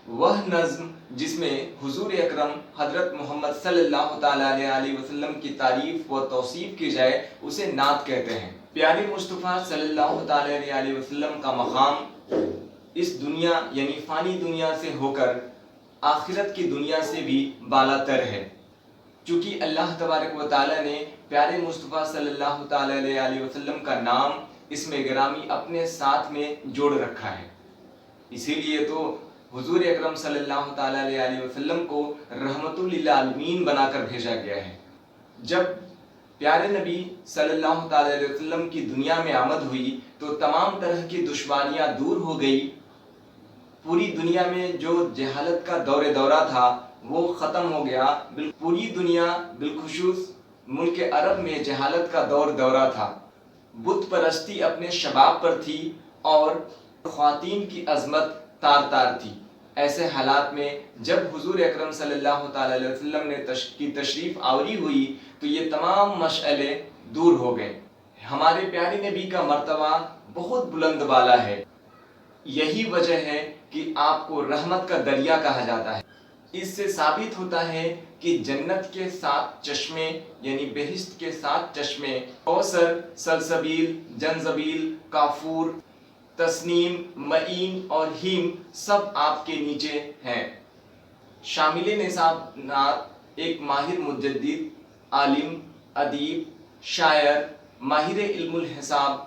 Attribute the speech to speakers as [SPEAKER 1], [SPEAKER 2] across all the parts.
[SPEAKER 1] وہ نظم جس میں حضور اکرم حضرت محمد صلی اللہ تعالیٰ علیہ وسلم کی تعریف و توصیف کی جائے اسے نعت کہتے ہیں۔ پیارے مصطفیٰ صلی اللہ تعالیٰ علیہ وسلم کا مقام اس دنیا یعنی فانی دنیا سے ہو کر آخرت کی دنیا سے بھی بالا تر ہے، چونکہ اللہ تبارک و تعالیٰ نے پیارے مصطفیٰ صلی اللہ تعالیٰ علیہ وسلم کا نام اس میں گرامی اپنے ساتھ میں جوڑ رکھا ہے۔ اسی لیے تو حضور اکرم صلی اللہ تعالیٰ علیہ وسلم کو رحمت للعالمین بنا کر بھیجا گیا ہے۔ جب پیارے نبی صلی اللہ تعالیٰ علیہ وسلم کی دنیا میں آمد ہوئی تو تمام طرح کی دشواریاں دور ہو گئی، پوری دنیا میں جو جہالت کا دورہ تھا وہ ختم ہو گیا۔ پوری دنیا بالخصوص ملک عرب میں جہالت کا دورہ تھا، بت پرستی اپنے شباب پر تھی اور خواتین کی عظمت تار تار تھی۔ ایسے حالات میں جب حضور اکرم صلی اللہ تعالیٰ علیہ وسلم کی تشریف آوری ہوئی تو یہ تمام مشعلے دور ہو گئے۔ ہمارے پیارے نبی کا مرتبہ بہت بلند بالا ہے، یہی وجہ ہے کہ آپ کو رحمت کا دریا کہا جاتا ہے۔ اس سے ثابت ہوتا ہے کہ جنت کے 7 چشمے یعنی بہشت کے 7 چشمے کوثر، سلسبیل، جنزبیل، کافور، تسنیم، معین اور ہیم سب آپ کے نیچے ہیں۔ شامل نصاب نعت ایک ماہر مجدد، عالم، ادیب، شاعر، ماہر علم الحساب،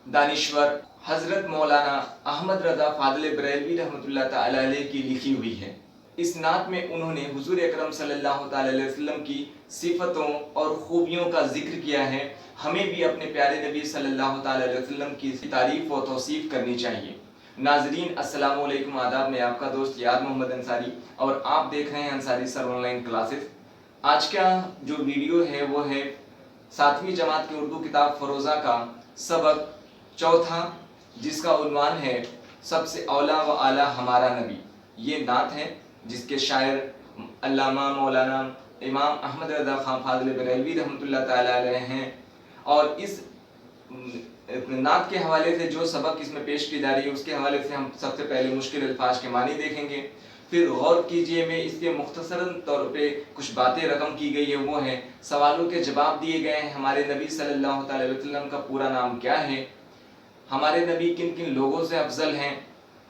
[SPEAKER 1] دانشور حضرت مولانا احمد رضا فاضل بریلوی رحمۃ اللہ تعالی علیہ کی لکھی ہوئی ہے۔ اس نعت میں انہوں نے حضور اکرم صلی اللہ تعالی علیہ وسلم کی صفتوں اور خوبیوں کا ذکر کیا ہے۔ ہمیں بھی اپنے پیارے نبی صلی اللہ تعالی علیہ وسلم کی تعریف و توصیف کرنی چاہیے۔ ناظرین السلام علیکم، آداب، میں آپ کا دوست یاد محمد انصاری اور آپ دیکھ رہے ہیں انصاری سر آن لائن کلاسز۔ آج کا جو ویڈیو ہے وہ ہے 7ویں جماعت کی اردو کتاب فروزہ کا سبق چوتھا، جس کا عنوان ہے سب سے اولا و اعلیٰ ہمارا نبی۔ یہ نعت ہے جس کے شاعر علامہ مولانا امام احمد رضا خان فاضل بریلوی رحمۃ اللہ تعالی علیہ ہیں، اور اس نعت کے حوالے سے جو سبق اس میں پیش کی جا رہی ہے اس کے حوالے سے ہم سب سے پہلے مشکل الفاظ کے معنی دیکھیں گے، پھر غور کیجئے میں اس کے مختصراً طور پہ کچھ باتیں رقم کی گئی ہیں، وہ ہیں سوالوں کے جواب دیے گئے ہیں، ہمارے نبی صلی اللہ تعالی علیہ وسلم کا پورا نام کیا ہے، ہمارے نبی کن کن لوگوں سے افضل ہیں،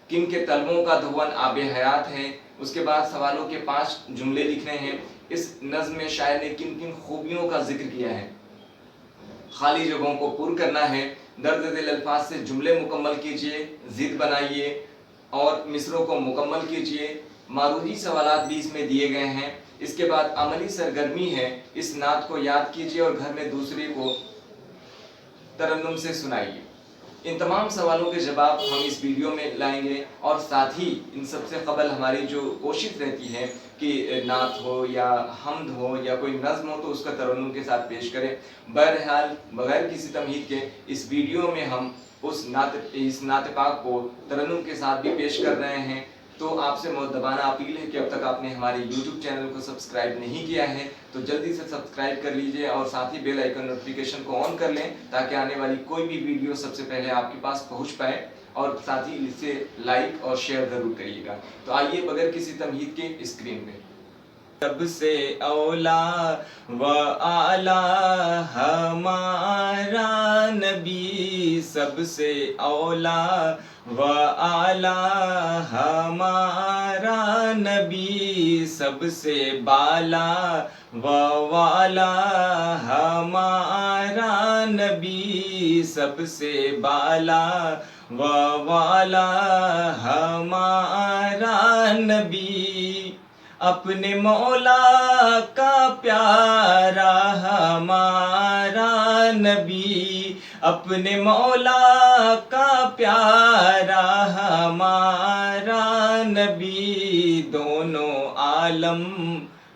[SPEAKER 1] کن کے طلبوں کا دھون آب حیات ہے، اس کے بعد سوالوں کے 5 جملے لکھنے ہیں۔ اس نظم میں شاعر نے کن کن خوبیوں کا ذکر کیا ہے، خالی جگہوں کو پر کرنا ہے، درج ذیل الفاظ سے جملے مکمل کیجئے، ضد بنائیے اور مصروں کو مکمل کیجئے۔ معروضی سوالات بھی اس میں دیے گئے ہیں۔ اس کے بعد عملی سرگرمی ہے، اس نعت کو یاد کیجئے اور گھر میں دوسرے کو ترنم سے سنائیے۔ ان تمام سوالوں کے جواب ہم اس ویڈیو میں لائیں گے، اور ساتھ ہی ان سب سے قبل ہماری جو کوشش رہتی ہے کہ نعت ہو یا حمد ہو یا کوئی نظم ہو تو اس کا ترنم کے ساتھ پیش کریں۔ بہرحال بغیر کسی تمہید کے اس ویڈیو میں ہم اس نعت پاک کو ترنم کے ساتھ بھی پیش کر رہے ہیں۔ تو آپ سے مؤدبانہ اپیل ہے کہ اب تک آپ نے ہمارے یوٹیوب چینل کو سبسکرائب نہیں کیا ہے تو جلدی سے سبسکرائب کر لیجئے، اور ساتھ ہی بیل آئیکن نوٹیفیکیشن کو آن کر لیں تاکہ آنے والی کوئی بھی ویڈیو سب سے پہلے آپ کے پاس پہنچ پائے، اور ساتھ ہی اسے لائک اور شیئر ضرور کریے گا۔ تو آئیے بغیر کسی تمہید کے اسکرین پہ سب سے اولا و اعلیٰ ہمارا نبی، سب سے اولا و اعلیٰ ہمارا نبی، سب سے بالا و والا ہمارا نبی، سب سے بالا و والا ہمارا نبی، اپنے مولا کا پیارا ہمارا نبی، اپنے مولا کا پیارا ہمارا نبی، دونوں عالم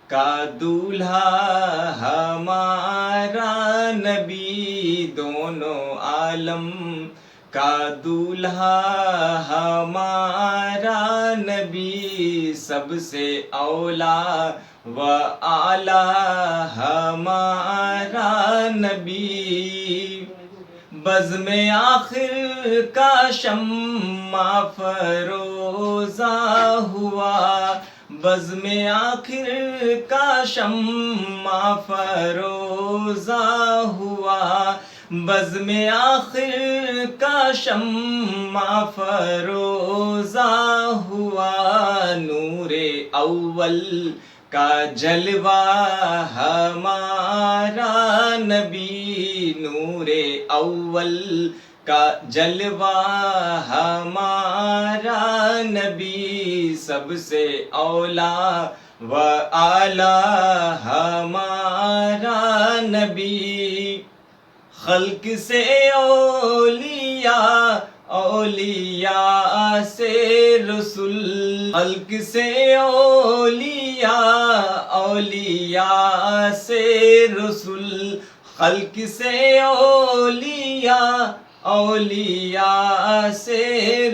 [SPEAKER 1] کا دولہا ہمارا نبی، دونوں عالم کا دولہا ہمارا نبی، سب سے اولا و اعلیٰ ہمارا نبی، بزم آخر کا شمع فروزہ ہوا، بزم آخر کا شمع فروزہ ہوا، بزم آخر کا شمع فروزہ ہوا، نور اول کا جلوہ ہمارا نبی، نور اول کا جلوہ ہمارا نبی، سب سے اولا و اعلیٰ ہمارا نبی، خلق سے اولیاء، اولیاء سے رسول، خلق سے اولیاء، اولیاء سے رسول، خلق سے اولیاء، اولیاء سے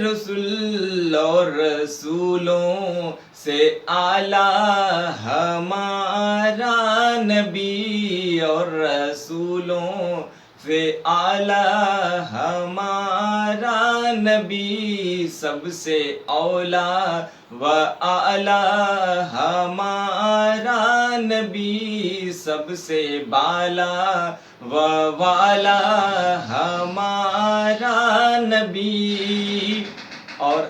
[SPEAKER 1] رسول، اور رسولوں سے اعلیٰ ہمارا نبی، اور رسولوں سے اعلیٰ ہمارا نبی، سب سے اولا و اعلیٰ ہمارا نبی، سب سے بالا و والا ہمارا نبی۔ اور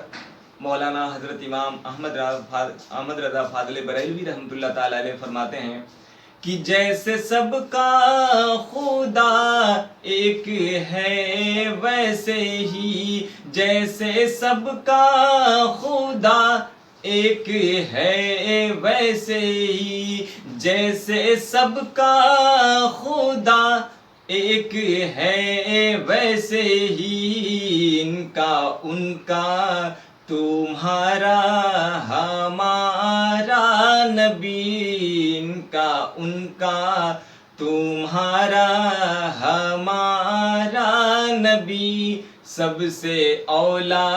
[SPEAKER 1] مولانا حضرت امام احمد رضا فاضل بریلوی رحمۃ اللہ تعالی علیہ فرماتے ہیں کہ جیسے سب کا خدا ایک ہے ویسے ہی، جیسے سب کا خدا ایک ہے ویسے ہی، جیسے سب کا خدا ایک ہے ویسے ہی، ان کا تمہارا ہمارا نبی، ان کا تمہارا ہمارا نبی، سب سے اولا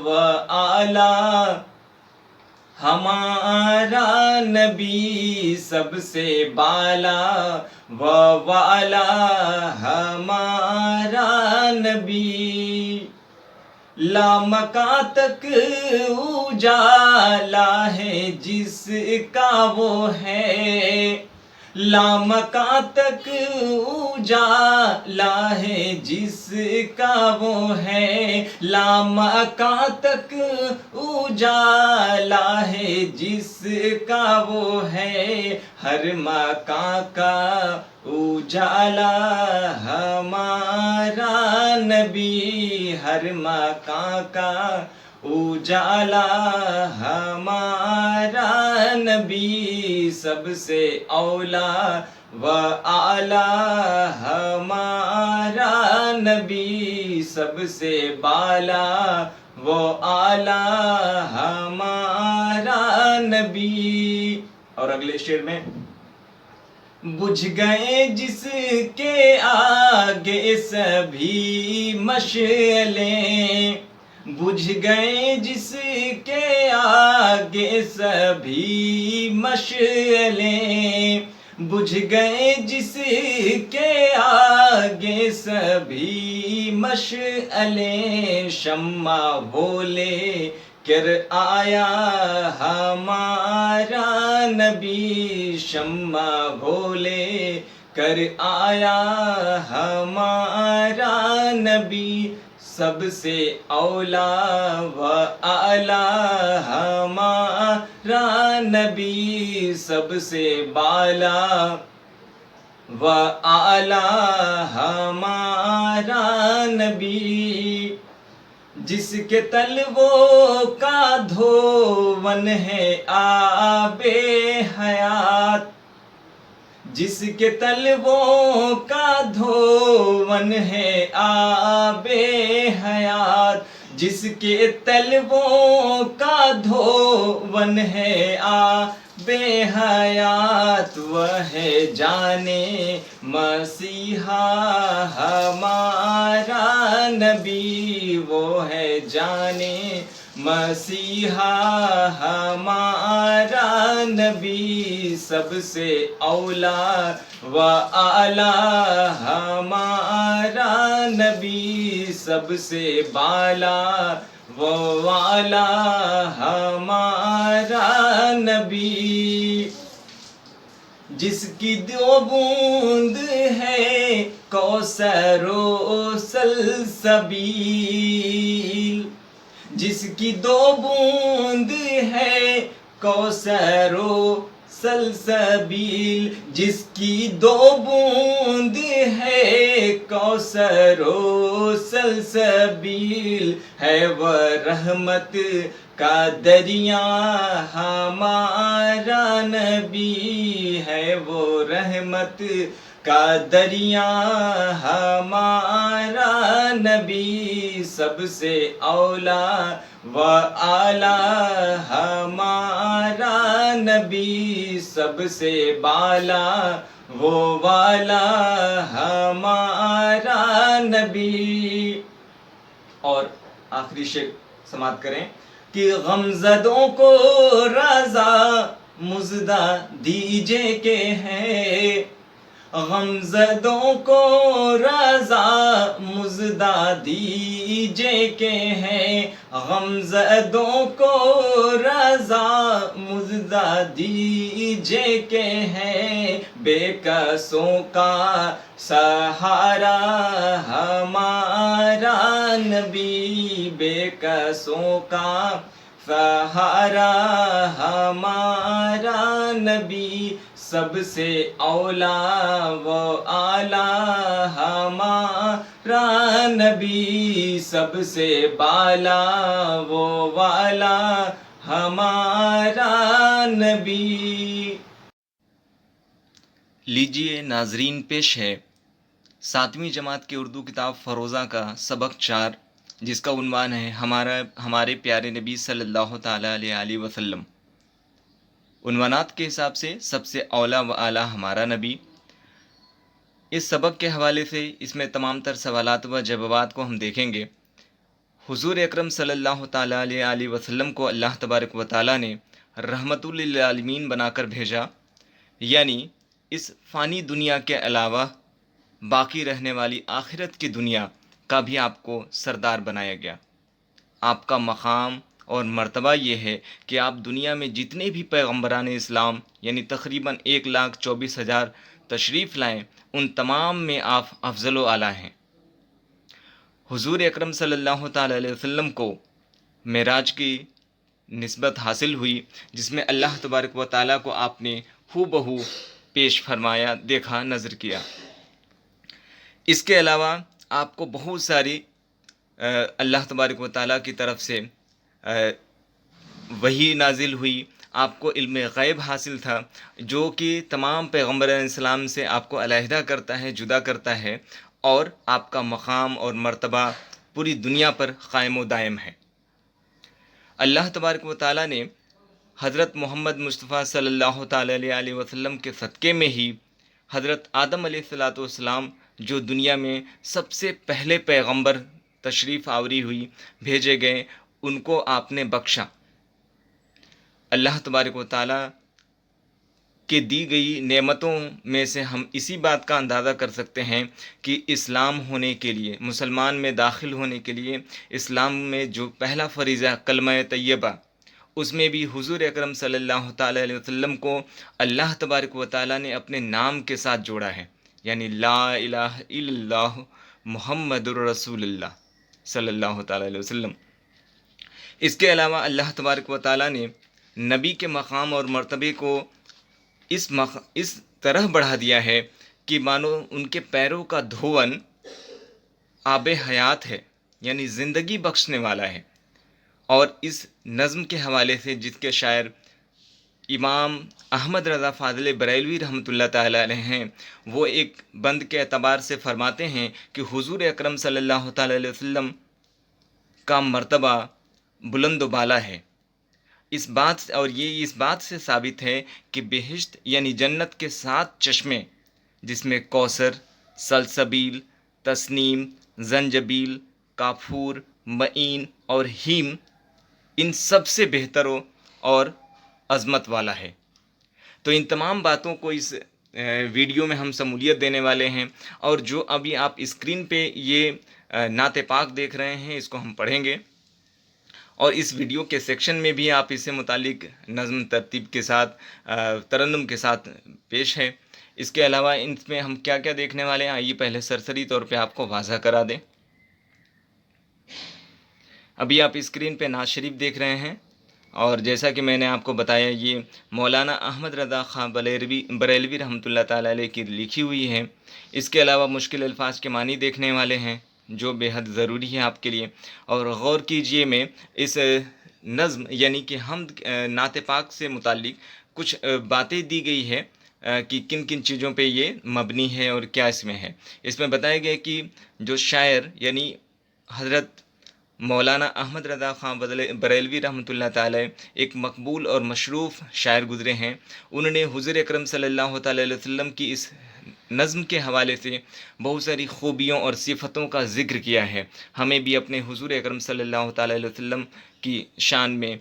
[SPEAKER 1] و اعلیٰ ہمارا نبی، سب سے بالا و والا ہمارا نبی، لامکاں تک اجالا ہے جس کا وہ ہے، لامکاں تک اجالا ہے جس کا وہ ہے، لامکاں تک اجالا ہے جس کا وہ ہے، ہر مکاں کا اجالا ہمارا نبی، ہر مکاں کا اجالا ہمارا نبی، سب سے اولا و اعلیٰ ہمارا نبی، سب سے بالا و اعلیٰ ہمارا نبی۔ اور اگلے شعر میں بجھ گئے جس کے آگے سبھی مشعلیں، بجھ گئے جس کے آگے سبھی مشعلیں، بجھ گئے جس کے آگے سبھی مشعلیں، شمع وہ لے کر آیا ہمارا نبی، شمع وہ لے کر آیا ہمارا نبی، سب سے اولا و اعلیٰ ہمارا نبی، سب سے بالا و اعلیٰ ہمارا نبی، جس کے تلووں کا دھون ہے آب حیات، جس کے تلووں کا دھون ہے آب حیات، جس کے تلووں کا دھون ہے آب حیات، وہ ہے جانے مسیحا ہمارا نبی، وہ ہے جانے مسیحا ہمارا نبی سب سے اولا و اعلیٰ، ہمارا نبی سب سے بالا و والا، ہمارا نبی جس کی دو بوند ہے کوثر و سلسبیل، جس کی دو بوند ہے کوثر و سلسبیل، جس کی دو بوند ہے کوثر و سلسبیل، ہے وہ رحمت کا دریا ہمارا نبی، ہے وہ رحمت کا دریا ہمارا نبی سب سے اولا و اعلیٰ، ہمارا نبی سب سے بالا وہ والا، ہمارا نبی۔ اور آخری شعر سماعت کریں کہ غمزدوں کو رضا مزدہ دیجے کہ ہے، غمزدوں کو رضا مزدہ دیجے کہ ہے، غمزدوں کو رضا مزدہ دیجے کہ ہے، بے کسوں کا سہارا ہمارا نبی، بے کسوں کا سہارا ہمارا نبی سب سے اولا و اعلیٰ، ہمارا نبی سب سے بالا و والا، ہمارا نبی۔ لیجئے ناظرین، پیش ہے 7ویں جماعت کی اردو کتاب فروزہ کا سبق 4، جس کا عنوان ہے ہمارے پیارے نبی صلی اللہ تعالیٰ علیہ وسلم۔ عنوانات کے حساب سے سب سے اولا و اعلیٰ ہمارا نبی۔ اس سبق کے حوالے سے اس میں تمام تر سوالات و جوابات کو ہم دیکھیں گے۔ حضور اکرم صلی اللہ تعالیٰ علیہ وسلم کو اللہ تبارک و تعالیٰ نے رحمت للعالمین بنا کر بھیجا، یعنی اس فانی دنیا کے علاوہ باقی رہنے والی آخرت کی دنیا کا بھی آپ کو سردار بنایا گیا۔ آپ کا مقام اور مرتبہ یہ ہے کہ آپ دنیا میں جتنے بھی پیغمبران اسلام یعنی تقریباً 1,24,000 تشریف لائیں، ان تمام میں آپ افضل و اعلیٰ ہیں۔ حضور اکرم صلی اللہ تعالیٰ علیہ وسلم کو معراج کی نسبت حاصل ہوئی، جس میں اللہ تبارک و تعالیٰ کو آپ نے ہو بہو پیش فرمایا، دیکھا، نظر کیا۔ اس کے علاوہ آپ کو بہت ساری اللہ تبارک و تعالیٰ کی طرف سے وحی نازل ہوئی، آپ کو علم غیب حاصل تھا، جو کہ تمام پیغمبران اسلام سے آپ کو علیحدہ کرتا ہے، جدا کرتا ہے، اور آپ کا مقام اور مرتبہ پوری دنیا پر قائم و دائم ہے۔ اللہ تبارک و تعالیٰ نے حضرت محمد مصطفیٰ صلی اللہ تعالیٰ علیہ وسلم کے صدقے میں ہی حضرت آدم علیہ السلام جو دنیا میں سب سے پہلے پیغمبر تشریف آوری ہوئی، بھیجے گئے، ان کو آپ نے بخشا۔ اللہ تبارک و تعالیٰ کے دی گئی نعمتوں میں سے ہم اسی بات کا اندازہ کر سکتے ہیں کہ اسلام ہونے کے لیے، مسلمان میں داخل ہونے کے لیے، اسلام میں جو پہلا فریضہ کلمہ طیبہ، اس میں بھی حضور اکرم صلی اللہ تعالیٰ علیہ وسلم کو اللہ تبارک و تعالیٰ نے اپنے نام کے ساتھ جوڑا ہے، یعنی لا الہ الا اللہ محمد الرسول اللہ صلی اللہ تعالیٰ علیہ وسلم۔ اس کے علاوہ اللہ تبارک و تعالیٰ نے نبی کے مقام اور مرتبے کو اس طرح بڑھا دیا ہے کہ مانو ان کے پیروں کا دھون آب حیات ہے، یعنی زندگی بخشنے والا ہے۔ اور اس نظم کے حوالے سے جس کے شاعر امام احمد رضا فاضل بریلوی رحمۃ اللہ تعالیٰ علیہ ہیں، وہ ایک بند کے اعتبار سے فرماتے ہیں کہ حضور اکرم صلی اللہ تعالیٰ علیہ وسلم کا مرتبہ بلند و بالا ہے۔ اس بات سے ثابت ہے کہ بہشت یعنی جنت کے 7 چشمے، جس میں کوثر، سلسبیل، تسنیم، زنجبیل، کافور، معین اور ہیم इन सब से बेहतर और अज़मत वाला है। तो इन तमाम बातों को इस वीडियो में हम शमूलियत देने वाले हैं, और जो अभी आप स्क्रीन पे ये नात पाक देख रहे हैं इसको हम पढ़ेंगे, और इस वीडियो के सेक्शन में भी आप इससे मुतालिक नज़्म तरतीब के साथ तरन्नुम के साथ पेश है। इसके अलावा इसमें हम क्या क्या देखने वाले हैं, आइए पहले सरसरी तौर पे आपको वाज़ह करा दें। अभी आप स्क्रीन पे नाज शरीफ देख रहे हैं, और जैसा कि मैंने आपको बताया ये मौलाना अहमद रज़ा ख़ां बरेलवी रहमतुल्लाह ताला अलैह की लिखी हुई है। इसके अलावा मुश्किल अल्फाज के मानी देखने वाले हैं जो बेहद ज़रूरी है आपके लिए। और गौर कीजिए में इस नज़्म यानी कि हमद नात पाक से मुताल्लिक कुछ बातें दी गई है कि किन किन चीज़ों पे ये मबनी है और क्या इसमें है। इसमें बताया गया कि जो शायर यानी हज़रत मौलाना अहमद रज़ा ख़ां बरेलवी रहमतुल्लाह ताला एक मकबूल और मशरूफ़ शायर गुज़रे हैं। उन्होंने हुज़ूर अकरम सल्लल्लाहु अलैहि वसल्लम की इस नज़्म के हवाले से बहुत सारी खूबियों और सिफ़तों का ज़िक्र किया है। हमें भी अपने हुज़ूर अकरम सल्लल्लाहु अलैहि वसल्लम की शान में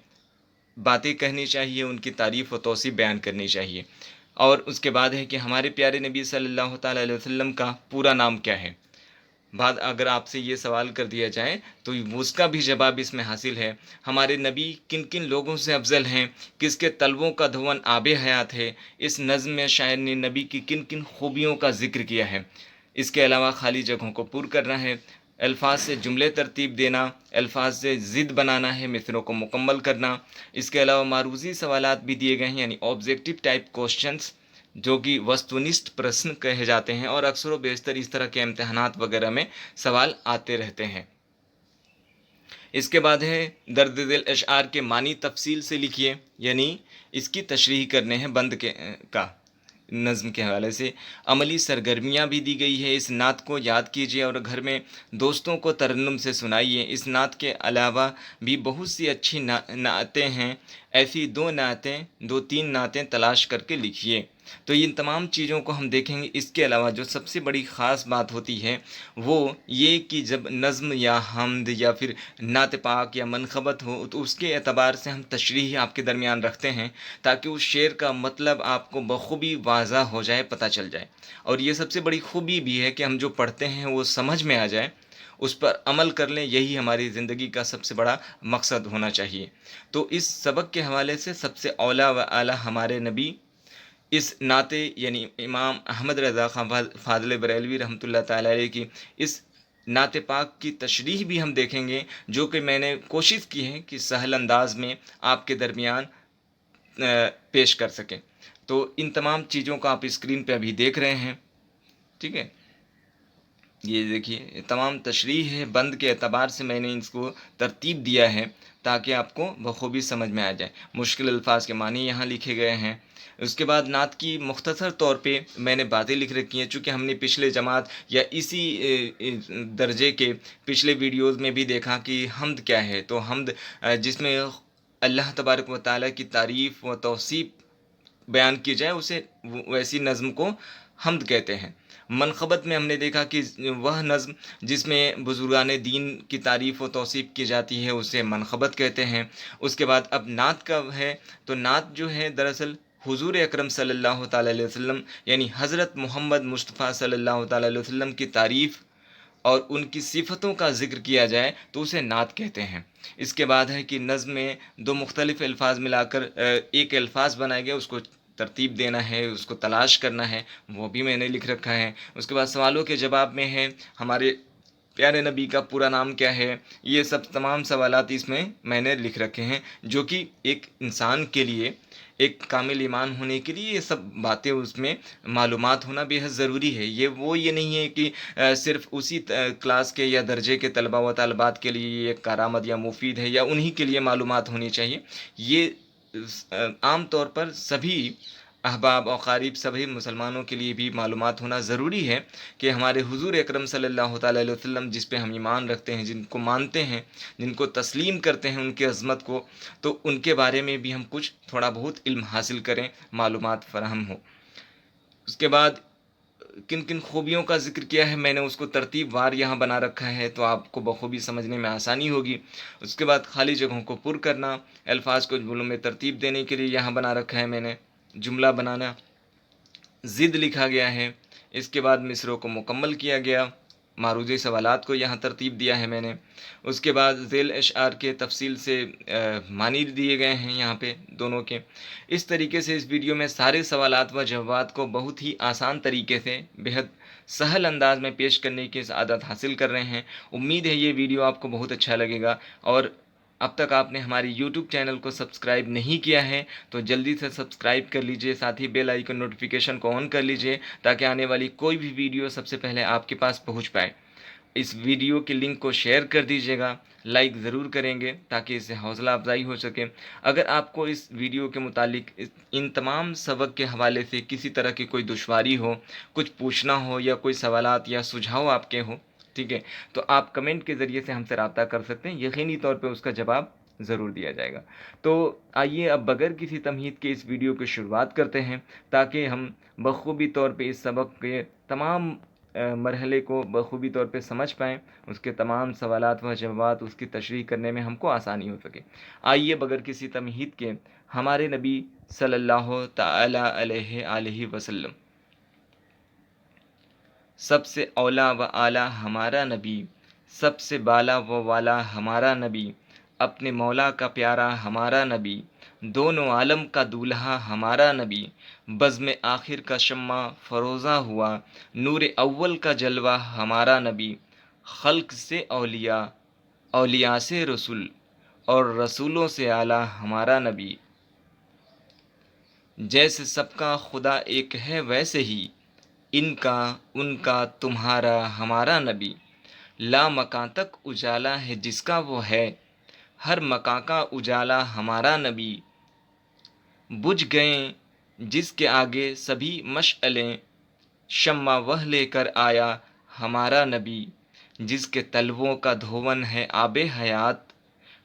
[SPEAKER 1] बातें कहनी चाहिए, उनकी तारीफ़ व तौसीफ़ बयान करनी चाहिए। और उसके बाद है कि हमारे प्यारे नबी सल्लल्लाहु अलैहि वसल्लम का पूरा नाम क्या है। बाद अगर आपसे ये सवाल कर दिया जाए तो उसका भी जवाब इसमें हासिल है। हमारे नबी किन किन लोगों से अफजल हैं, किसके तलबों का धुवन आबे हयात है। इस नज़्म में शायर ने नबी की किन किन खूबियों का ज़िक्र किया है। इसके अलावा खाली जगहों को पूर करना है, अल्फाज से जुमले तरतीब देना, अल्फाज से ज़िद बनाना है, मिसरों को मुकम्मल करना। इसके अलावा मारूज़ी सवालात भी दिए गए हैं यानी ऑब्जेक्टिव टाइप क्वेश्चंस जो कि वस्तुनिष्ठ प्रश्न कहे जाते हैं, और अक्सर व बेशतर इस तरह के इम्तहानात वगैरह में सवाल आते रहते हैं। इसके बाद है दर्द दिल अशआर के मानी तफसील से लिखिए, यानी इसकी तशरीह करने हैं बंद के का नज़्म के हवाले से। अमली सरगर्मियाँ भी दी गई है। इस नात को याद कीजिए और घर में दोस्तों को तरन्नुम से सुनाइए। इस नात के अलावा भी बहुत सी अच्छी नातें हैं, ऐसी दो तीन नातें तलाश करके लिखिए। तो इन तमाम चीज़ों को हम देखेंगे। इसके अलावा जो सबसे बड़ी ख़ास बात होती है वो ये कि जब नज़्म या हमद या फिर नात पाक या मनखबत हो तो उसके एतबार से हम तशरीह आपके दरमियान रखते हैं ताकि उस शेर का मतलब आपको बखूबी वाज़ा हो जाए, पता चल जाए। और ये सबसे बड़ी खूबी भी है कि हम जो पढ़ते हैं वो समझ में आ जाए, उस पर अमल कर लें। यही हमारी ज़िंदगी का सबसे बड़ा मकसद होना चाहिए। तो इस सबक के हवाले से सबसे औला व आला हमारे नबी इस नाते यानी इमाम अहमद रज़ा ख़ां फ़ाज़िल बरेलवी रहमतुल्लाह ताला अलैह की इस नात पाक की तशरीह भी हम देखेंगे, जो कि मैंने कोशिश की है कि सहल अंदाज में आपके दरमियान पेश कर सकें। तो इन तमाम चीज़ों को आप स्क्रीन पे अभी देख रहे हैं, ठीक है। ये देखिए तमाम तशरीह है, बंद के एतबार से मैंने इसको तरतीब दिया है ताकि आपको बखूबी समझ में आ जाए। मुश्किल अल्फाज के मानी यहाँ लिखे गए हैं। उसके बाद नात की मुख्तसर तौर पे मैंने बातें लिख रखी हैं, चूँकि हमने पिछले जमात या इसी दर्जे के पिछले वीडियोज़ में भी देखा कि हमद क्या है। तो हमद जिसमें अल्लाह तबारक व तआला की तारीफ़ व तौसीफ़ बयान की जाए उसे वैसी नज़्म को हमद कहते हैं। मनखबत में हमने देखा कि वह नज़्म जिसमें बुज़ुर्गान दीन की तारीफ़ व तौसीफ़ की जाती है उसे मनखबत कहते हैं। उसके बाद अब नात का है, तो नात जो है दरअसल हुज़ूर अकरम सल्लल्लाहु ताला अलैहि वसल्लम यानी हज़रत मोहम्मद मुस्तफ़ा सल्लल्लाहु ताला अलैहि वसल्लम की तारीफ़ और उनकी सिफ़तों का ज़िक्र किया जाए तो उसे नात कहते हैं। इसके बाद है कि नज़्म में दो मुख्तलिफ़ अल्फाज मिलाकर एक अल्फाज बनाया गया, उसको तरतीब देना है, उसको तलाश करना है, वो भी मैंने लिख रखा है। उसके बाद सवालों के जवाब में है हमारे प्यारे नबी का पूरा नाम क्या है। ये सब तमाम सवालात इसमें मैंने लिख रखे हैं, जो कि एक इंसान के लिए, एक कामिल ईमान होने के लिए ये सब बातें उसमें मालूमात होना बेहद ज़रूरी है। ये नहीं है कि सिर्फ़ उसी क्लास के या दर्जे के तलबा व तालबात के लिए ये कारामद या मुफीद है या उन्हीं के लिए मालूमात होनी चाहिए। ये आम तौर पर सभी अहबाब और क़ारीब सभी मुसलमानों के लिए भी मालूमात होना ज़रूरी है कि हमारे हुज़ूर अकरम सल्लल्लाहु ताला अलैहि वसल्लम जिस पे हम ईमान रखते हैं, जिनको मानते हैं, जिनको तस्लीम करते हैं उनकी अज़मत को, तो उनके बारे में भी हम कुछ थोड़ा बहुत इल्म हासिल करें, मालूमात फ़राहम हो। उसके बाद किन किन खूबियों का ज़िक्र किया है मैंने उसको तरतीब वार यहाँ बना रखा है, तो आपको बखूबी समझने में आसानी होगी। उसके बाद खाली जगहों को पुर करना, अल्फाज को जुमलों में तरतीब देने के लिए यहाँ बना रखा है मैंने। जुमला बनाना, ज़िद लिखा गया है। इसके बाद मिसरों को मुकम्मल किया गया, मारूज़े सवालात को यहाँ तरतीब दिया है मैंने। उसके बाद ज़ेल अशआर के तफसील से मानी दिए गए हैं यहाँ पे दोनों के। इस तरीके से इस वीडियो में सारे सवालात व जवाबात को बहुत ही आसान तरीके से बेहद सहल अंदाज में पेश करने की आदत हासिल कर रहे हैं। उम्मीद है ये वीडियो आपको बहुत अच्छा लगेगा, और अब तक आपने हमारी YouTube चैनल को सब्सक्राइब नहीं किया है तो जल्दी से सब्सक्राइब कर लीजिए, साथ ही बेल आइकन नोटिफिकेशन को ऑन कर लीजिए ताकि आने वाली कोई भी वीडियो सबसे पहले आपके पास पहुंच पाए। इस वीडियो के लिंक को शेयर कर दीजिएगा, लाइक ज़रूर करेंगे ताकि इससे हौसला अफजाई हो सके। अगर आपको इस वीडियो के मुतालिक इन तमाम सबक के हवाले से किसी तरह की कोई दुश्वारी हो, कुछ पूछना हो या कोई सवालात या सुझाव आपके हो, ठीक है, तो आप कमेंट के ज़रिए से हमसे रब्ता कर सकते हैं, यकीनी तौर पे उसका जवाब ज़रूर दिया जाएगा। तो आइए अब बगैर किसी तमहीद के इस वीडियो की शुरुआत करते हैं ताकि हम बखूबी तौर पे इस सबक के तमाम मरहले को बखूबी तौर पे समझ पाएँ, उसके तमाम सवालात व जवाबात उसकी तशरीह करने में हमको आसानी हो सके। आइए बगैर किसी तमहीद के हमारे नबी सल्लल्लाहु ताला अलैहि वसल्लम, सबसे औला व आला हमारा नबी, सबसे बाला व वाला हमारा नबी, अपने मौला का प्यारा हमारा नबी, दोनों आलम का दूल्हा हमारा नबी, बज़्म आखिर का शम्मा फरोज़ा हुआ, नूर अव्वल का जलवा हमारा नबी, खल्क से औलिया, औलिया से रसूल और रसूलों से आला हमारा नबी। जैसे सबका खुदा एक है वैसे ही इनका उनका तुम्हारा हमारा नबी, ला मकां तक उजाला है जिसका वो है, हर मकां का उजाला हमारा नबी, बुझ गए जिसके आगे सभी मशअलें, शम्मा वह लेकर आया हमारा नबी, जिसके तलवों का धोवन है आबे हयात,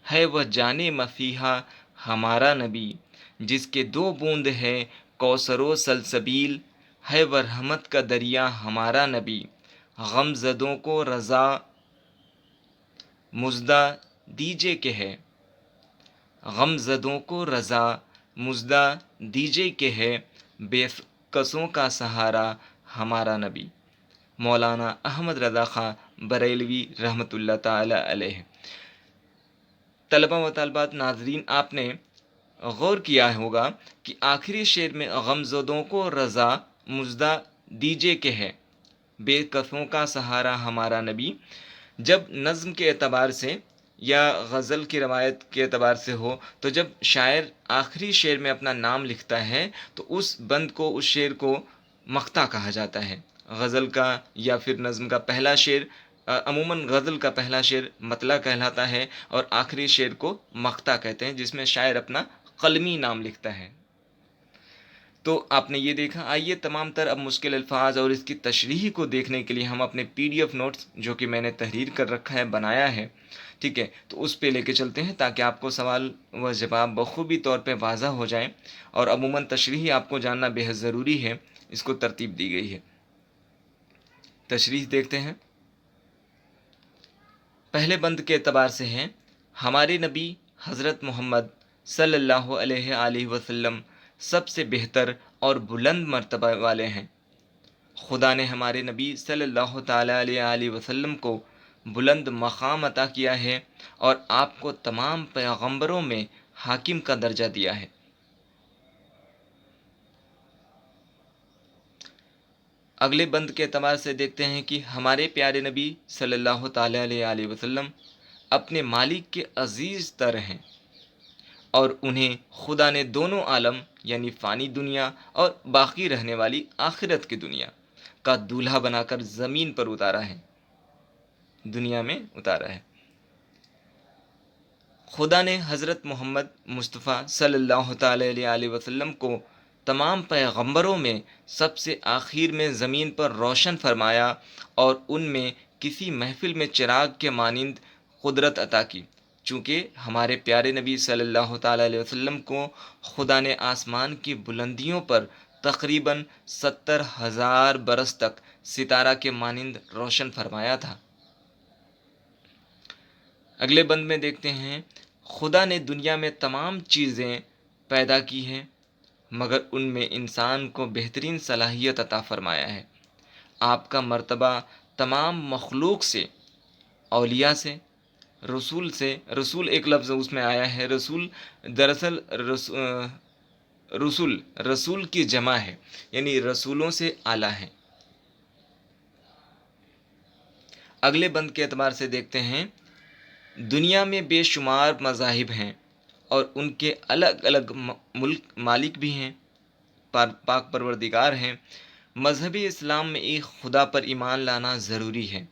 [SPEAKER 1] है वह जाने मसीहा हमारा नबी, जिसके दो बूंद है कौसरो सलसबील, है वह रहमत का दरिया हमारा नबी, गमज़दों को रज़ा मुज़दा दीजे के है, गमज़दों को रज़ा मुज़दा दीजे के है, बेकसों का सहारा हमारा नबी। मौलाना अहमद रज़ा ख़ां बरेलवी रहमतुल्लाह ताला अलैह। तलबा व तलबात नाज़रीन, आपने गौर किया होगा कि आखिरी शेर में गमज़दों को रज़ा मुज़दा दीजे के है, बेकसों का सहारा हमारा नबी, जब नज़्म के एतबार से या गज़ल की रवायत के एतबार से हो तो जब शायर आखिरी शेर में अपना नाम लिखता है तो उस बंद को, उस शेर को मख्ता कहा जाता है। गज़ल का या फिर नज़्म का पहला शेर, अमूमन गज़ल का पहला शेर मतला कहलाता है और आखिरी शेर को मख्ता कहते हैं, जिसमें शायर अपना कलमी नाम लिखता है। तो आपने ये देखा। आइए तमाम तर अब मुश्किल अल्फाज और इसकी तशरीह को देखने के लिए हम अपने PDF नोट्स जो कि मैंने तहरीर कर रखा है, बनाया है, ठीक है, तो उस पे लेके चलते हैं ताकि आपको सवाल व जवाब बखूबी तौर पे वाज़ा हो जाए। और अमूमन तशरीह आपको जानना बेहद ज़रूरी है, इसको तरतीब दी गई है। तशरीह देखते हैं। पहले बंद के एतबार से हैं, हमारे नबी हज़रत मोहम्मद सल्लल्लाहु अलैहि वसल्लम सबसे बेहतर और बुलंद मर्तबा वाले हैं। खुदा ने हमारे नबी सल्लल्लाहु ताला अलैहि वसल्लम को बुलंद मकाम अता किया है और आपको तमाम पैगंबरों में हाकिम का दर्जा दिया है। अगले बंद के एतबार से देखते हैं कि हमारे प्यारे नबी सल्लल्लाहु ताला अलैहि वसल्लम अपने मालिक के अजीज़ तर हैं और उन्हें खुदा ने दोनों आलम यानी फ़ानी दुनिया और बाकी रहने वाली आखिरत की दुनिया का दूल्हा बनाकर ज़मीन पर उतारा है, दुनिया में उतारा है। खुदा ने हज़रत मोहम्मद मुस्तफ़ा सल्लल्लाहु अलैहि वसल्लम को तमाम पैगंबरों में सबसे आखिर में ज़मीन पर रोशन फरमाया और उनमें किसी महफिल में चिराग के मानिंद कुदरत अता की। चूँकि हमारे प्यारे नबी सल्लल्लाहु अलैहि वसल्लम को खुदा ने आसमान की बुलंदियों पर तकरीबन 70,000 बरस तक सितारा के मानिंद रोशन फरमाया था। अगले बंद में देखते हैं, खुदा ने दुनिया में तमाम चीज़ें पैदा की हैं, मगर उनमें इंसान को बेहतरीन सलाहियत अता फरमाया है। आपका मर्तबा तमाम मखलूक से, औलिया से, रसूल एक लफ्ज़ उसमें आया है, रसूल दरअसल रसूल की जमा है, यानी रसूलों से आला है। अगले बंद के एतबार से देखते हैं, दुनिया में बेशुमार मज़ाहिब हैं और उनके अलग अलग मुल्क मालिक भी हैं, पाक परवरदिगार हैं। मज़हब इस्लाम में एक खुदा पर ईमान लाना ज़रूरी है।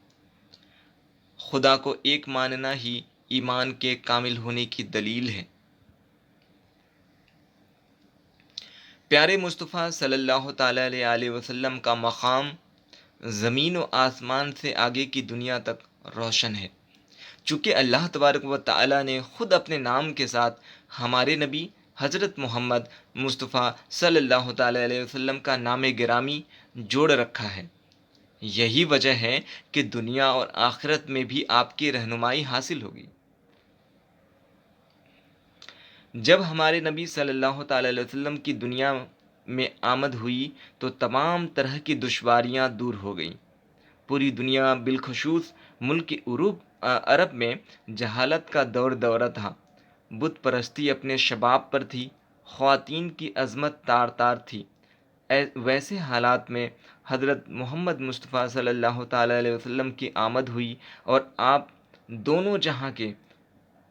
[SPEAKER 1] खुदा को एक मानना ही ईमान के कामिल होने की दलील है। प्यारे मुस्तफ़ा सल्लल्लाहु ताला अलैहि वसल्लम का मकाम ज़मीन व आसमान से आगे की दुनिया तक रोशन है। चूँकि अल्लाह तबारक व तआला ने ख़ुद अपने नाम के साथ हमारे नबी हज़रत मोहम्मद मुस्तफ़ा सल्लल्लाहु ताला अलैहि वसल्लम का नाम गिरामी जोड़ रखा है, यही वजह है कि दुनिया और आखिरत में भी आपकी रहनुमाई हासिल होगी। जब हमारे नबी सल्लल्लाहु ताला अलैहि वसल्लम की दुनिया में आमद हुई तो तमाम तरह की दुश्वारियाँ दूर हो गईं। पूरी दुनिया बिलखुसूस मुल्क अरब में जहालत का दौरा था। बुत परस्ती अपने शबाब पर थी, ख़वातीन की अज़मत तार तार थी। वैसे हालात में हज़रत मोहम्मद मुस्तफ़ा सल्लल्लाहु ताला अलैहि वसल्लम की आमद हुई और आप दोनों जहां के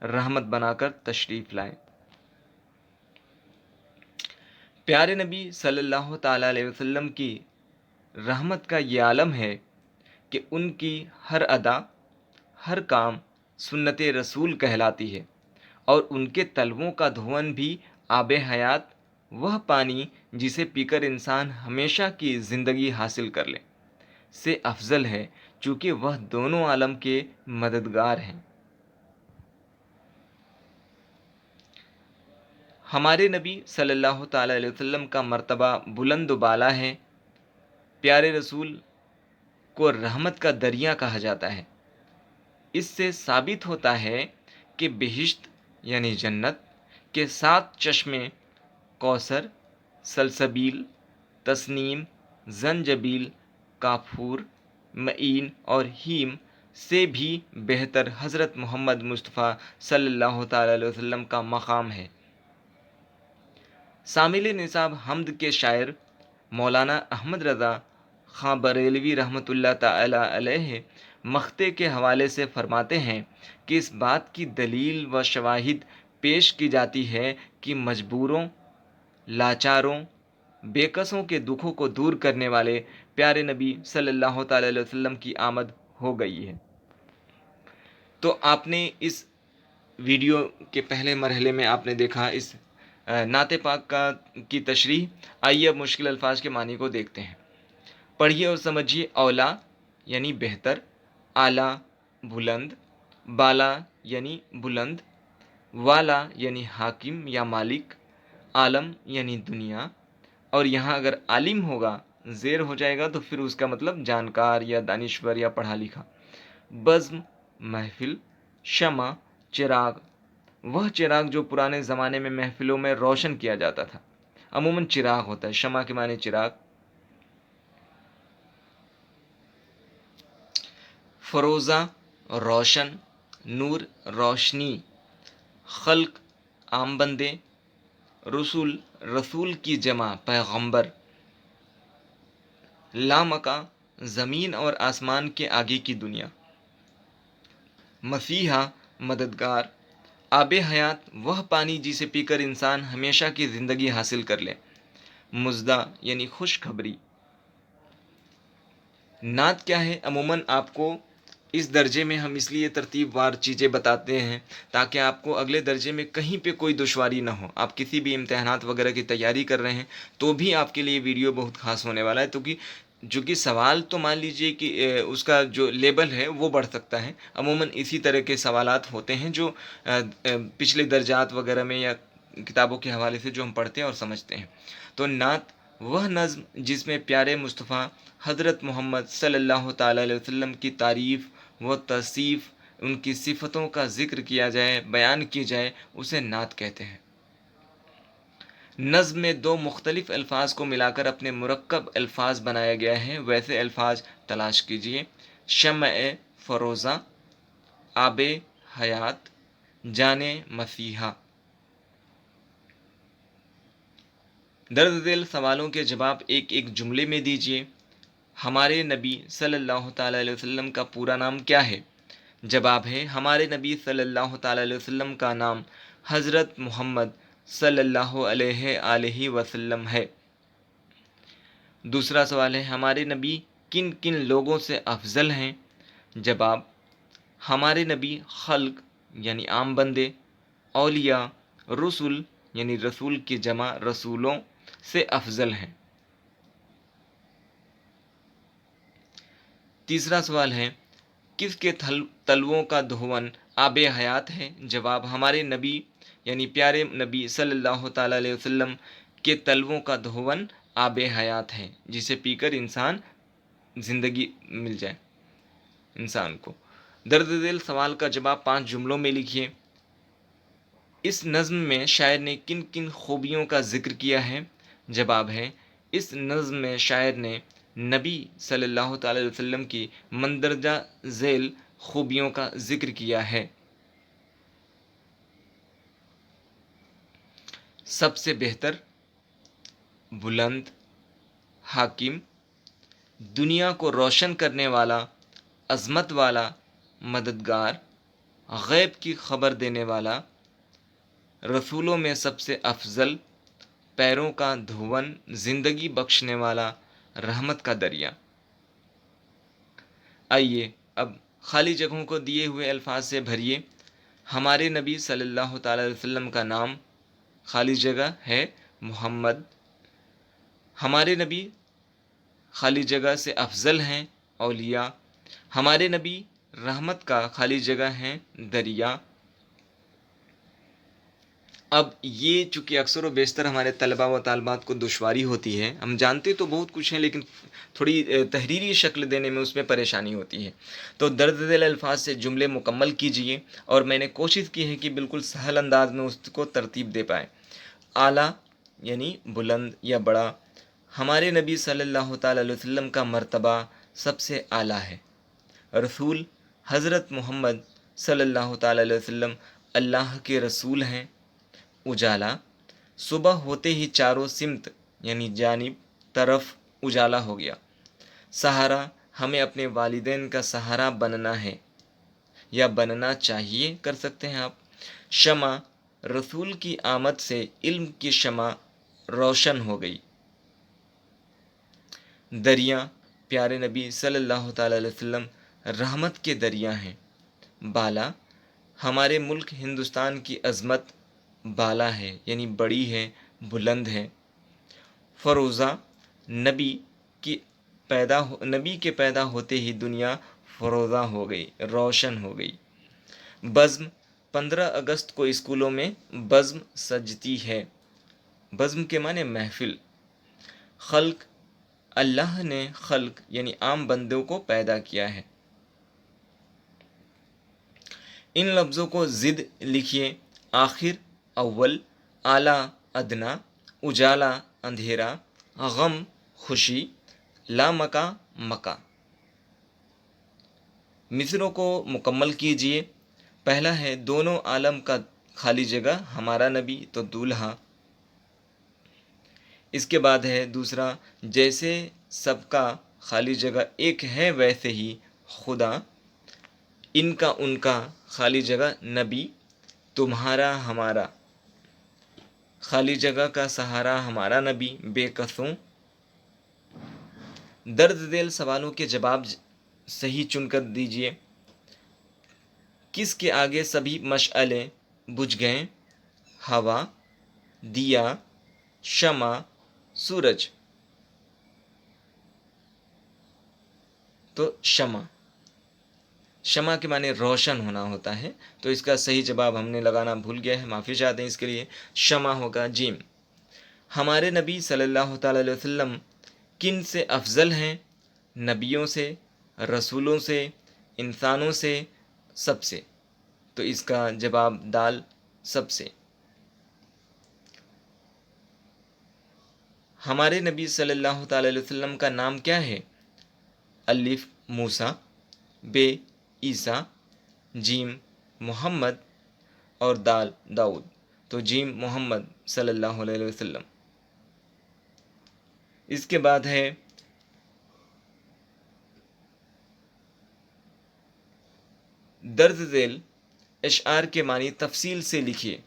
[SPEAKER 1] रहमत बनाकर तशरीफ़ लाए। प्यारे नबी सल्लल्लाहु ताला अलैहि वसल्लम की रहमत का ये आलम है कि उनकी हर अदा, हर काम सुन्नत रसूल कहलाती है और उनके तलवों का धुवन भी आब हयात, वह पानी जिसे पीकर इंसान हमेशा की ज़िंदगी हासिल कर ले, से अफजल है, चूँकि वह दोनों आलम के मददगार हैं। हमारे नबी सल्लल्लाहु ताला अलैहि वसल्लम का मर्तबा बुलंद बाला है। प्यारे रसूल को रहमत का दरिया कहा जाता है। इससे साबित होता है कि बेहिश्त यानी जन्नत के 7 चश्मे कौसर, सलसबील, तस्नीम, जंजबील, काफूर, मईन और हीम से भी बेहतर हज़रत मोहम्मद मुस्तफ़ा सल्लल्लाहु ताला अलैहि वसल्लम का मकाम है। शामिल निसाब हमद के शायर मौलाना अहमद रज़ा ख़ां बरेलवी रहमतुल्लाह ताला अलैह मख्ते के हवाले से फरमाते हैं कि इस बात की दलील व शवाहिद पेश की जाती है कि मजबूरों, लाचारों, बेकसों के दुखों को दूर करने वाले प्यारे नबी सल्लल्लाहु ताला अलैहि वसल्लम की आमद हो गई है। तो आपने इस वीडियो के पहले मरहले में आपने देखा इस नाते पाक की तशरीह। आइए अब मुश्किल अल्फाज के मानी को देखते हैं। पढ़िए और समझिए। औला यानी बेहतर, आला बुलंद, बाला यानी बुलंद, वाला यानी हाकिम या मालिक, आलम यानी दुनिया। और यहाँ अगर आलिम होगा, ज़ेर हो जाएगा तो फिर उसका मतलब जानकार या दानिश्वर या पढ़ा लिखा। बज़्म महफिल, शमा चिराग, वह चिराग जो पुराने ज़माने में महफिलों में रोशन किया जाता था। अमूमन चिराग होता है, शमा के माने चिराग। फरोज़ा रोशन, नूर रोशनी, खल्क आम बंदे, रसूल रसूल की जमा पैगंबर, लामका ज़मीन और आसमान के आगे की दुनिया, मसीहा मददगार, आब हयात वह पानी जिसे पीकर इंसान हमेशा की ज़िंदगी हासिल कर ले, मुज़दा यानी खुशखबरी। नात क्या है? अमूमन आपको इस दर्जे में हम इसलिए तरतीबवार चीज़ें बताते हैं ताकि आपको अगले दर्जे में कहीं पे कोई दुश्वारी ना हो। आप किसी भी इम्तहानात वगैरह की तैयारी कर रहे हैं तो भी आपके लिए वीडियो बहुत ख़ास होने वाला है, क्योंकि सवाल तो मान लीजिए कि उसका जो लेवल है वो बढ़ सकता है। अमूमन इसी तरह के सवालात होते हैं जो पिछले दर्जात वगैरह में या किताबों के हवाले से जो हम पढ़ते हैं और समझते हैं। तो नात वह नज़्म जिसमें प्यारे मुस्तफ़ा हज़रत मोहम्मद सल्लल्लाहु ताला अलैहि वसल्लम की तारीफ़ व तौसीफ़, उनकी सिफ़तों का ज़िक्र किया जाए, बयान की जाए, उसे नात कहते हैं। नज़्म में दो मुख्तलिफ़ अल्फाज को मिलाकर अपने मुरक्कब अल्फाज बनाया गया है। वैसे अल्फाज तलाश कीजिए: शम्अ फ़रोज़ा, आबे हयात, जाने मसीहा। दर्द दिल सवालों के जवाब एक एक जुमले में दीजिए। हमारे नबी सल्लल्लाहु ताला अलैहि वसल्लम का पूरा नाम क्या है? जवाब है, हमारे नबी सल्लल्लाहु ताला अलैहि वसल्लम का नाम हज़रत मोहम्मद सल्लल्लाहु अलैहि वसल्लम है। दूसरा सवाल है, हमारे नबी किन किन लोगों से अफजल हैं? जवाब, हमारे नबी खल्क यानी आम बंदे, औलिया, रसूल यानी रसूल की जमा रसूलों से अफजल हैं। तीसरा सवाल है, किसके तलवों का धोवन आबे हयात है? जवाब, हमारे नबी यानी प्यारे नबी सल्लल्लाहु ताला अलैहि वसल्लम के तलवों का धोवन आबे हयात है, जिसे पीकर इंसान ज़िंदगी मिल जाए इंसान को। दर्द दिल सवाल का जवाब 5 जुमलों में लिखिए। इस नज़्म में शायर ने किन किन खूबियों का ज़िक्र किया है? जवाब है, इस नज़्म में शायर ने नबी सल्लल्लाहु ताला अलैहि वसल्लम की मंदरजा झेल खूबियों का ज़िक्र किया है। सबसे बेहतर, बुलंद, हाकिम, दुनिया को रोशन करने वाला, अज़मत वाला, मददगार, गैब की खबर देने वाला, रसूलों में सबसे अफजल, पैरों का धोवन, ज़िंदगी बख्शने वाला, रहमत का दरिया। आइए अब खाली जगहों को दिए हुए अल्फाज से भरिए। हमारे नबी सल्लल्लाहु ताला अलैहि वसल्लम का नाम, खाली जगह है मोहम्मद। हमारे नबी खाली जगह से अफजल हैं औलिया। हमारे नबी रहमत का खाली जगह है दरिया। अब ये चूँकि अक्सर व बेशतर हमारे तलबा व तालबात को दुश्वारी होती है, हम जानते तो बहुत कुछ हैं लेकिन थोड़ी तहरीरी शक्ल देने में उसमें परेशानी होती है। तो दर्ज दिल अल्फाज से जुमले मुकम्मल कीजिए और मैंने कोशिश की है कि बिल्कुल सहल अंदाज में उसको तरतीब दे पाएँ। आला यानी बुलंद या बड़ा, हमारे नबी सल्लल्लाहु ताला अलैहि वसल्लम का मर्तबा सबसे आला है। रसूल, हज़रत मोहम्मद सल्लल्लाहु ताला अलैहि वसल्लम अल्लाह के रसूल हैं। उजाला, सुबह होते ही चारों सिमत यानी जानिब तरफ उजाला हो गया। सहारा, हमें अपने वालिदैन का सहारा बनना है या बनना चाहिए कर सकते हैं आप। शमा, रसूल की आमद से इल्म की शमा रोशन हो गई। दरिया, प्यारे नबी सल्लल्लाहु ताला अलैहि वसल्लम रहमत के दरिया हैं। बाला, हमारे मुल्क हिंदुस्तान की अज़मत बाला है यानी बड़ी है, बुलंद है। फ़रोज़ा, नबी के पैदा होते ही दुनिया फ़रोज़ा हो गई, रोशन हो गई। बज़्म, 15 अगस्त को स्कूलों में बज़्म सजती है। बज़्म के माने महफिल। खल्क, अल्लाह ने खल्क यानी आम बंदों को पैदा किया है। इन लफ्ज़ों को ज़िद लिखिए। आखिर, अव्वल, आला, अदना, उजाला, अंधेरा, गम, खुशी, लामका, मका। मिसरों को मुकम्मल कीजिए। पहला है, दोनों आलम का खाली जगह, हमारा नबी तो दूल्हा। इसके बाद है दूसरा, जैसे सबका खाली जगह एक है वैसे ही खुदा। इनका उनका खाली जगह नबी, तुम्हारा हमारा खाली जगह का सहारा हमारा नबी बेकसों। दर्द दिल सवालों के जवाब सही चुनकर दीजिए। किसके आगे सभी मशअले बुझ गए? हवा, दिया, शमा, सूरज। तो शमा, शमा के माने रोशन होना होता है, तो इसका सही जवाब हमने लगाना भूल गया है, माफ़ी चाहते हैं इसके लिए। शमा होगा जीम। ہمارے نبی صلی اللہ تعالی علیہ وسلم کن سے افضل ہیں؟ نبیوں سے، رسولوں سے، انسانوں سے، سب سے؟ تو اس کا جواب دال، سب سے۔ ہمارے نبی صلی اللہ تعالی علیہ وسلم کا نام کیا ہے؟ الف موسیٰ، بے عیسیٰ، جیم محمد اور دال داؤد۔ تو جیم محمد صلی اللہ علیہ وسلم۔ اس کے بعد ہے درج ذیل اشعار کے معنی تفصیل سے لکھیے۔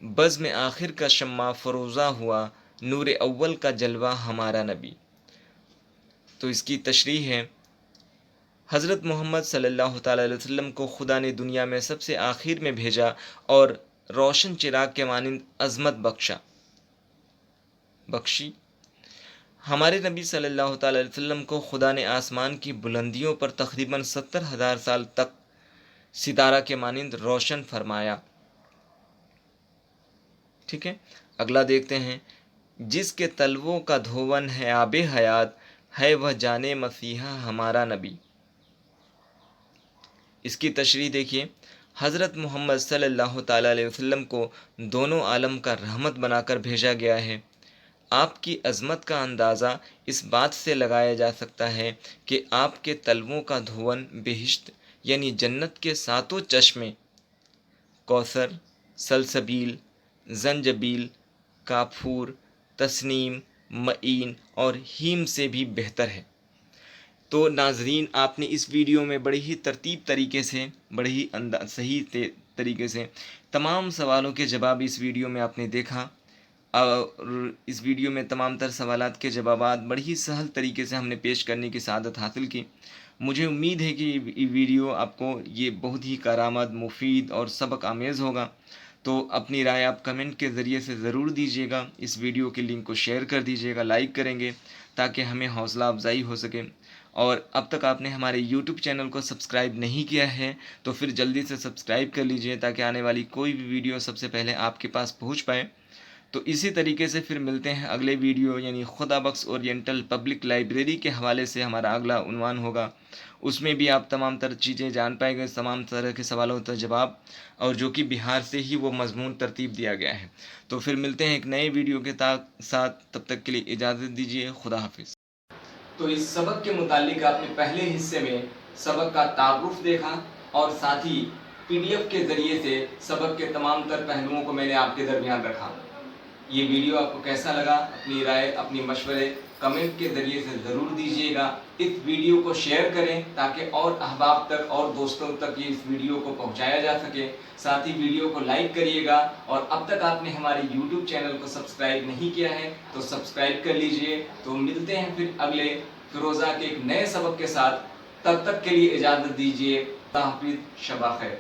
[SPEAKER 1] بزم آخر کا شمع فروزہ ہوا، نور اول کا جلوہ ہمارا نبی۔ تو اس کی تشریح ہے، حضرت محمد صلی اللہ تعالی علیہ وسلم کو خدا نے دنیا میں سب سے آخر میں بھیجا اور روشن چراغ کے مانند عظمت بخشی۔ ہمارے نبی صلی اللہ تعالی علیہ وسلم کو خدا نے آسمان کی بلندیوں پر تقریباً 70,000 سال تک ستارہ کے مانند روشن فرمایا۔ ٹھیک ہے، اگلا دیکھتے ہیں، جس کے تلووں کا دھون ہے آب حیات، ہے وہ جان مسیحا ہمارا نبی۔ اس کی تشریح دیکھیے، حضرت محمد صلی اللہ تعالی علیہ وسلم کو دونوں عالم کا رحمت بنا کر بھیجا گیا ہے۔ آپ کی عظمت کا اندازہ اس بات سے لگایا جا سکتا ہے کہ آپ کے تلووں کا دھون بہشت یعنی جنت کے 7 چشمے کوثر، سلسبیل، زنجبیل، کافور، تسنیم، معین اور ہیم سے بھی بہتر ہے۔ تو ناظرین، آپ نے اس ویڈیو میں بڑی ہی ترتیب طریقے سے، بڑی ہی صحیح طریقے سے تمام سوالوں کے جواب اس ویڈیو میں آپ نے دیکھا، اور اس ویڈیو میں تمام تر سوالات کے جوابات بڑی ہی سہل طریقے سے ہم نے پیش کرنے کی سعادت حاصل کی۔ مجھے امید ہے کہ یہ ویڈیو آپ کو یہ بہت ہی کارآمد، مفید اور سبق آمیز ہوگا۔ تو اپنی رائے آپ کمنٹ کے ذریعے سے ضرور دیجیے گا، اس ویڈیو کے لنک کو شیئر کر دیجیے گا، لائک کریں گے تاکہ ہمیں حوصلہ افزائی ہو سکے۔ اور اب تک آپ نے ہمارے یوٹیوب چینل کو سبسکرائب نہیں کیا ہے تو پھر جلدی سے سبسکرائب کر لیجئے تاکہ آنے والی کوئی بھی ویڈیو سب سے پہلے آپ کے پاس پہنچ پائے۔ تو اسی طریقے سے پھر ملتے ہیں اگلے ویڈیو، یعنی خدا بخش اورینٹل پبلک لائبریری کے حوالے سے ہمارا اگلا عنوان ہوگا۔ اس میں بھی آپ تمام تر چیزیں جان پائیں گے، تمام طرح کے سوالوں کا جواب، اور جو کہ بہار سے ہی وہ مضمون ترتیب دیا گیا ہے۔ تو پھر ملتے ہیں ایک نئے ویڈیو کے ساتھ، تب تک کے لیے اجازت دیجیے، خدا حافظ۔ تو اس سبق کے متعلق آپ نے پہلے حصے میں سبق کا تعارف دیکھا، اور ساتھ ہی PDF کے ذریعے سے سبق کے تمام تر پہلوؤں کو میں نے آپ کے درمیان رکھا۔ یہ ویڈیو آپ کو کیسا لگا؟ اپنی رائے، اپنی مشورے کمنٹ کے ذریعے سے ضرور دیجیے گا۔ اس ویڈیو کو شیئر کریں تاکہ اور احباب تک اور دوستوں تک یہ اس ویڈیو کو پہنچایا جا سکے۔ ساتھ ہی ویڈیو کو لائک کریے گا، اور اب تک آپ نے ہمارے یوٹیوب چینل کو سبسکرائب نہیں کیا ہے تو سبسکرائب کر لیجئے۔ تو ملتے ہیں پھر اگلے فیروزہ کے ایک نئے سبق کے ساتھ، تب تک کے لیے اجازت دیجیے۔ خدا حافظ، شب خیر۔